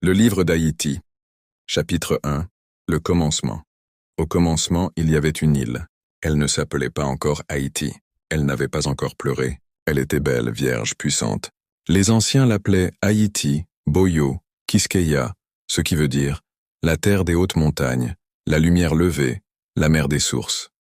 Le livre d'Haïti. Chapitre 1. Le commencement. Au commencement, il y avait une île. Elle ne s'appelait pas encore Haïti. Elle n'avait pas encore pleuré. Elle était belle, vierge, puissante. Les anciens l'appelaient Haïti, Boyo, Quisqueya, ce qui veut dire la terre des hautes montagnes, la lumière levée, la mer des sources.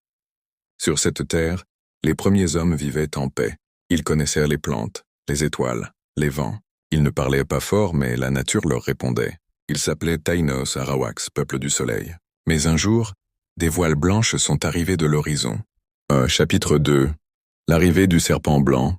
Sur cette terre, les premiers hommes vivaient en paix. Ils connaissaient les plantes, les étoiles, les vents. Ils ne parlaient pas fort, mais la nature leur répondait. Ils s'appelaient Taïnos Arawaks, peuple du soleil. Mais un jour, des voiles blanches sont arrivées de l'horizon. Chapitre 2. L'arrivée du serpent blanc.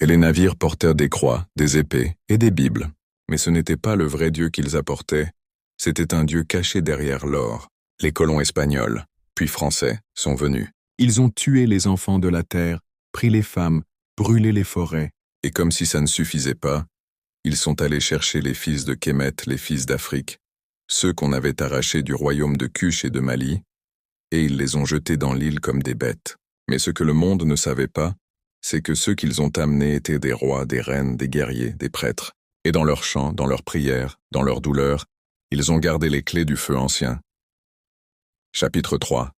Et les navires portèrent des croix, des épées et des bibles. Mais ce n'était pas le vrai Dieu qu'ils apportaient, c'était un Dieu caché derrière l'or. Les colons espagnols, puis français, sont venus. Ils ont tué les enfants de la terre, pris les femmes, brûlé les forêts. Et comme si ça ne suffisait pas, ils sont allés chercher les fils de Kémet, les fils d'Afrique, ceux qu'on avait arrachés du royaume de Kush et de Mali, et ils les ont jetés dans l'île comme des bêtes. Mais ce que le monde ne savait pas, c'est que ceux qu'ils ont amenés étaient des rois, des reines, des guerriers, des prêtres. Et dans leurs chants, dans leurs prières, dans leur douleur, ils ont gardé les clés du feu ancien. Chapitre 3.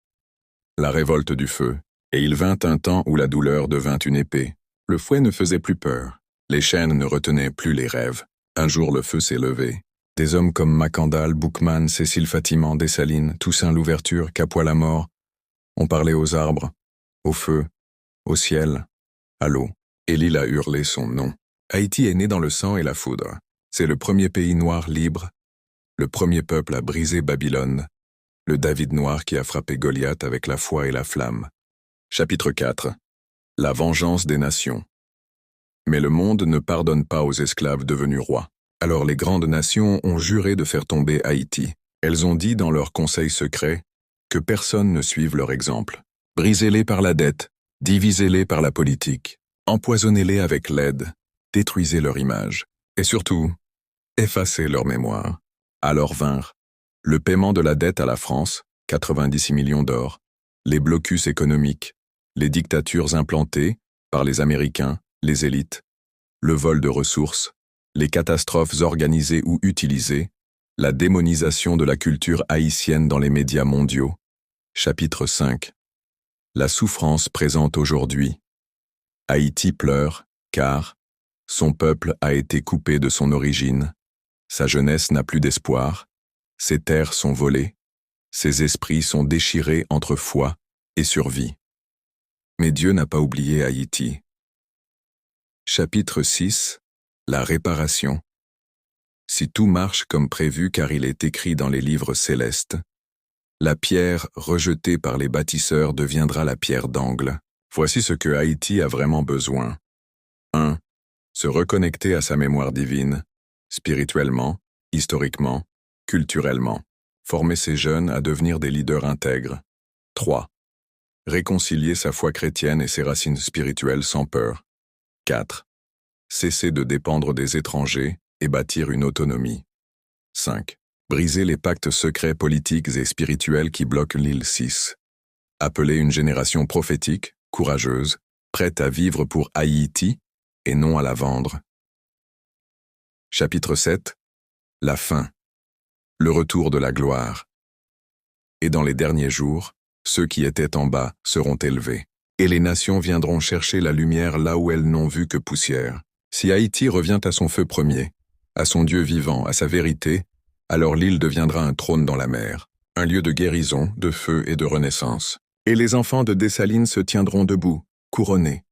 La révolte du feu. Et il vint un temps où la douleur devint une épée. Le fouet ne faisait plus peur. Les chaînes ne retenaient plus les rêves. Un jour le feu s'est levé. Des hommes comme Macandal, Boukman, Cécile Fatiman, Dessalines, Toussaint Louverture, Capois-la-Mort ont parlé aux arbres, au feu, au ciel, à l'eau. Et l'île a hurlé son nom. Haïti est né dans le sang et la foudre. C'est le premier pays noir libre, le premier peuple à briser Babylone, le David noir qui a frappé Goliath avec la foi et la flamme. Chapitre 4. La vengeance des nations. Mais le monde ne pardonne pas aux esclaves devenus rois. Alors les grandes nations ont juré de faire tomber Haïti. Elles ont dit dans leur conseil secret que personne ne suive leur exemple. Brisez-les par la dette, divisez-les par la politique, empoisonnez-les avec l'aide, détruisez leur image, et surtout, effacez leur mémoire. Alors vinrent le paiement de la dette à la France, 96 millions d'or, les blocus économiques, les dictatures implantées par les Américains, les élites, le vol de ressources, les catastrophes organisées ou utilisées, la démonisation de la culture haïtienne dans les médias mondiaux. Chapitre 5. La souffrance présente aujourd'hui. Haïti pleure, car son peuple a été coupé de son origine, sa jeunesse n'a plus d'espoir, ses terres sont volées, ses esprits sont déchirés entre foi et survie. Mais Dieu n'a pas oublié Haïti. Chapitre 6. La réparation. Si tout marche comme prévu car il est écrit dans les livres célestes, la pierre rejetée par les bâtisseurs deviendra la pierre d'angle. Voici ce que Haïti a vraiment besoin. 1. Se reconnecter à sa mémoire divine, spirituellement, historiquement, culturellement. Former ses jeunes à devenir des leaders intègres. 3. Réconcilier sa foi chrétienne et ses racines spirituelles sans peur. 4. Cesser de dépendre des étrangers et bâtir une autonomie. 5. Briser les pactes secrets politiques et spirituels qui bloquent l'île 6. Appeler une génération prophétique, courageuse, prête à vivre pour Haïti et non à la vendre. Chapitre 7. La fin. Le retour de la gloire. Et dans les derniers jours, ceux qui étaient en bas seront élevés, et les nations viendront chercher la lumière là où elles n'ont vu que poussière. Si Haïti revient à son feu premier, à son Dieu vivant, à sa vérité, alors l'île deviendra un trône dans la mer, un lieu de guérison, de feu et de renaissance. Et les enfants de Dessalines se tiendront debout, couronnés,